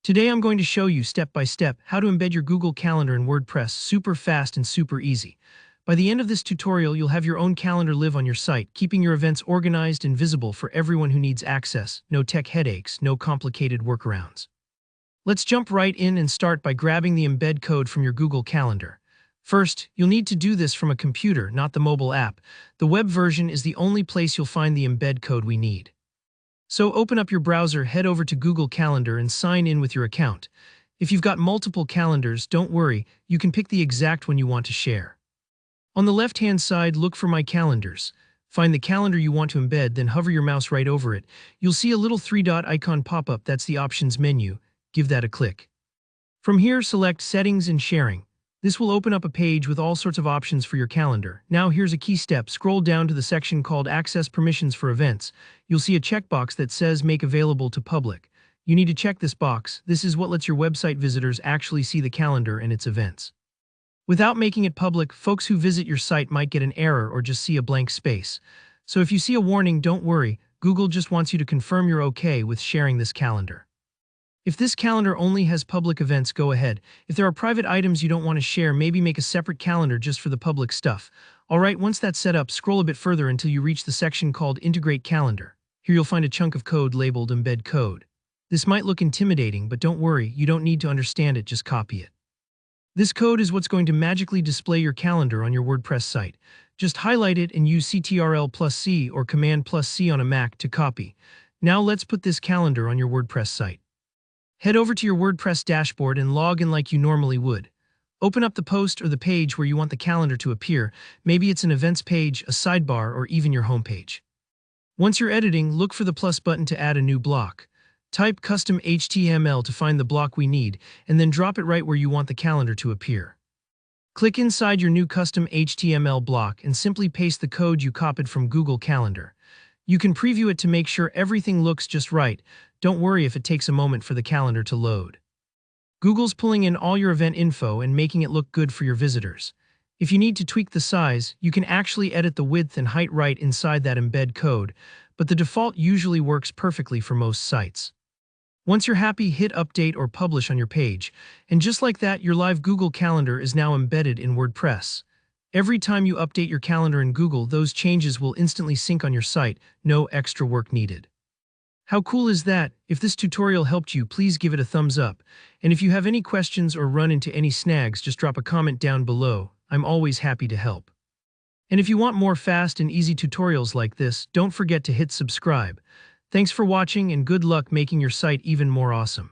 Today I'm going to show you step by step how to embed your Google Calendar in WordPress super fast and super easy. By the end of this tutorial, you'll have your own calendar live on your site, keeping your events organized and visible for everyone who needs access. No tech headaches, no complicated workarounds. Let's jump right in and start by grabbing the embed code from your Google Calendar. First, you'll need to do this from a computer, not the mobile app. The web version is the only place you'll find the embed code we need. So open up your browser, head over to Google Calendar and sign in with your account. If you've got multiple calendars, don't worry, you can pick the exact one you want to share. On the left-hand side, look for My Calendars. Find the calendar you want to embed, then hover your mouse right over it. You'll see a little three-dot icon pop up. That's the Options menu. Give that a click. From here, select Settings and Sharing. This will open up a page with all sorts of options for your calendar. Now here's a key step. Scroll down to the section called Access Permissions for Events. You'll see a checkbox that says Make Available to Public. You need to check this box. This is what lets your website visitors actually see the calendar and its events. Without making it public, folks who visit your site might get an error or just see a blank space. So if you see a warning, don't worry. Google just wants you to confirm you're okay with sharing this calendar. If this calendar only has public events, go ahead. If there are private items you don't want to share, maybe make a separate calendar just for the public stuff. Alright, once that's set up, scroll a bit further until you reach the section called Integrate Calendar. Here you'll find a chunk of code labeled Embed Code. This might look intimidating, but don't worry, you don't need to understand it, just copy it. This code is what's going to magically display your calendar on your WordPress site. Just highlight it and use Ctrl+C or Command+C on a Mac to copy. Now let's put this calendar on your WordPress site. Head over to your WordPress dashboard and log in like you normally would. Open up the post or the page where you want the calendar to appear. Maybe it's an events page, a sidebar, or even your homepage. Once you're editing, look for the plus button to add a new block. Type custom HTML to find the block we need, and then drop it right where you want the calendar to appear. Click inside your new custom HTML block and simply paste the code you copied from Google Calendar. You can preview it to make sure everything looks just right. Don't worry if it takes a moment for the calendar to load. Google's pulling in all your event info and making it look good for your visitors. If you need to tweak the size, you can actually edit the width and height right inside that embed code, but the default usually works perfectly for most sites. Once you're happy, hit Update or Publish on your page, and just like that, your live Google Calendar is now embedded in WordPress. Every time you update your calendar in Google, those changes will instantly sync on your site, no extra work needed. How cool is that? If this tutorial helped you, please give it a thumbs up. And if you have any questions or run into any snags, just drop a comment down below. I'm always happy to help. And if you want more fast and easy tutorials like this, don't forget to hit subscribe. Thanks for watching and good luck making your site even more awesome.